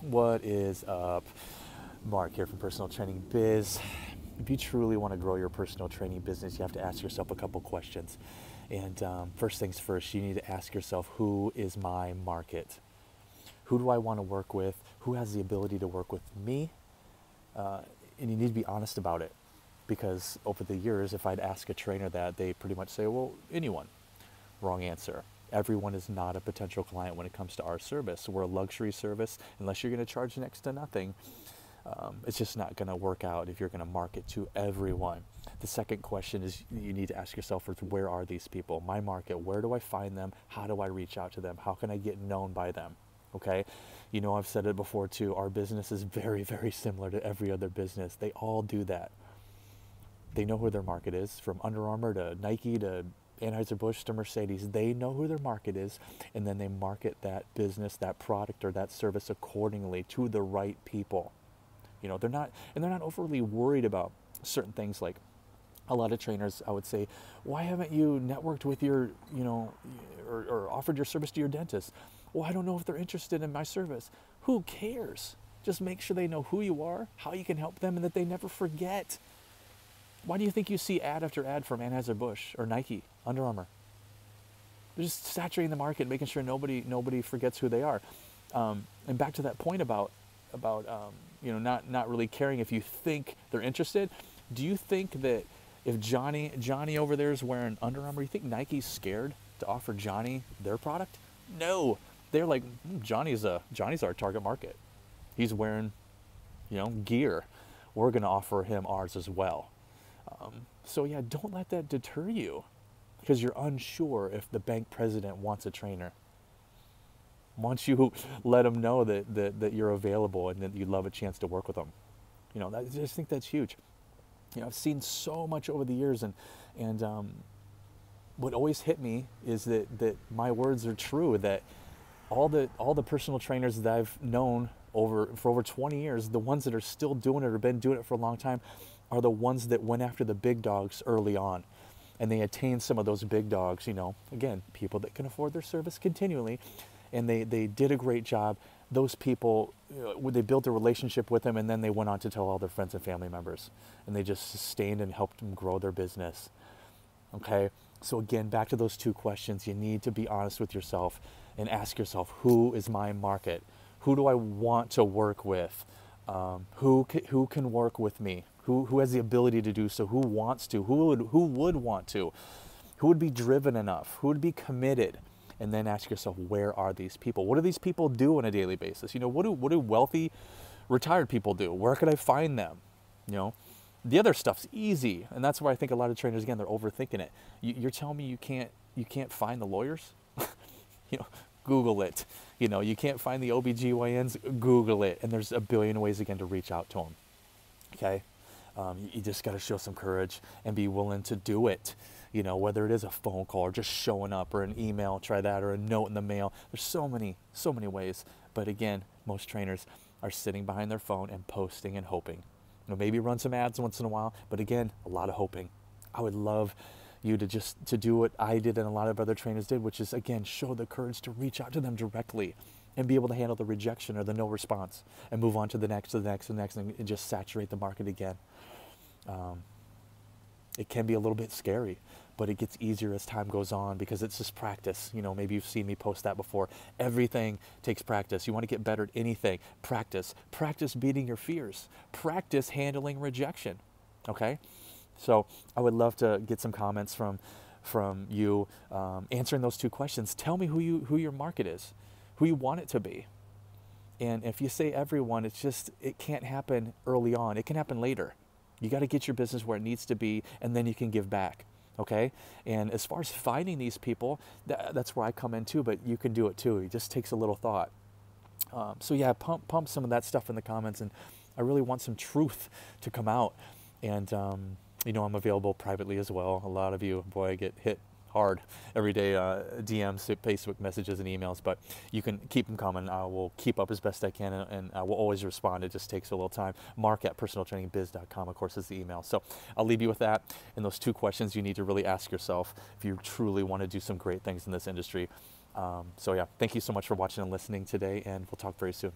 What is up? Mark here from Personal Training Biz. If you truly want to grow your personal training business, you have to ask yourself a couple questions. And first things first, you need to ask yourself, who is my market? Who do I want to work with? Who has the ability to work with me? And you need to be honest about it. Because over the years, if I'd ask a trainer that, they pretty much say, well, anyone. Wrong answer. Everyone is not a potential client when it comes to our service. We're a luxury service. Unless you're going to charge next to nothing, it's just not going to work out if you're going to market to everyone. The second question is you need to ask yourself, where are these people? My market, where do I find them? How do I reach out to them? How can I get known by them? Okay, you know, I've said it before too, our business is very, very similar to every other business. They all do that. They know who their market is, from Under Armour to Nike to Anheuser-Busch to Mercedes. They know who their market is, and then they market that business, that product, or that service accordingly to the right people. You know, they're not overly worried about certain things. Like a lot of trainers, I would say, why haven't you networked with your, or offered your service to your dentist? Well, I don't know if they're interested in my service. Who cares? Just make sure they know who you are, how you can help them, and that they never forget. Why do you think you see ad after ad from Anheuser-Busch or Nike, Under Armour? They're just saturating the market, making sure nobody forgets who they are. And back to that point about not really caring if you think they're interested. Do you think that if Johnny over there is wearing Under Armour, you think Nike's scared to offer Johnny their product? No, they're like, Johnny's our target market. He's wearing, gear. We're going to offer him ours as well. So yeah, don't let that deter you because you're unsure if the bank president wants a trainer. Once you let them know that you're available and that you'd love a chance to work with them. I just think that's huge. I've seen so much over the years, and what always hit me is that my words are true, that all the personal trainers that I've known for over 20 years, the ones that are still doing it or been doing it for a long time, are the ones that went after the big dogs early on. And they attained some of those big dogs, again, people that can afford their service continually. And they did a great job. Those people, they built a relationship with them, and then they went on to tell all their friends and family members. And they just sustained and helped them grow their business. Okay? So again, back to those two questions. You need to be honest with yourself and ask yourself, who is my market? Who do I want to work with? Who can work with me? Who has the ability to do so? Who wants to? Who would want to? Who would be driven enough? Who would be committed? And then ask yourself, where are these people? What do these people do on a daily basis? What do wealthy retired people do? Where could I find them? The other stuff's easy, and that's where I think a lot of trainers, again, they're overthinking it. You're telling me you can't find the lawyers? Google it. You can't find the OBGYNs, Google it. And there's a billion ways, again, to reach out to them. Okay? You just got to show some courage and be willing to do it. Whether it is a phone call or just showing up or an email, try that, or a note in the mail. There's so many ways. But again, most trainers are sitting behind their phone and posting and hoping. Maybe run some ads once in a while, but again, a lot of hoping. I would love you to do what I did and a lot of other trainers did, which is, again, show the courage to reach out to them directly and be able to handle the rejection or the no response and move on to the next, and just saturate the market again. It can be a little bit scary, but it gets easier as time goes on because it's just practice. Maybe you've seen me post that before. Everything takes practice. You want to get better at anything, practice. Practice beating your fears. Practice handling rejection, okay? So I would love to get some comments from you answering those two questions. Tell me who your market is, who you want it to be. And if you say everyone, it can't happen early on. It can happen later. You got to get your business where it needs to be, and then you can give back, okay? And as far as finding these people, that's where I come in too, but you can do it too. It just takes a little thought. So yeah, pump some of that stuff in the comments, and I really want some truth to come out. And I'm available privately as well. A lot of you, boy, I get hit hard every day, DMs, Facebook messages, and emails, but you can keep them coming. I will keep up as best I can, and I will always respond. It just takes a little time. Mark@personaltrainingbiz.com, of course, is the email. So I'll leave you with that. And those two questions you need to really ask yourself if you truly want to do some great things in this industry. So yeah, thank you so much for watching and listening today, and we'll talk very soon.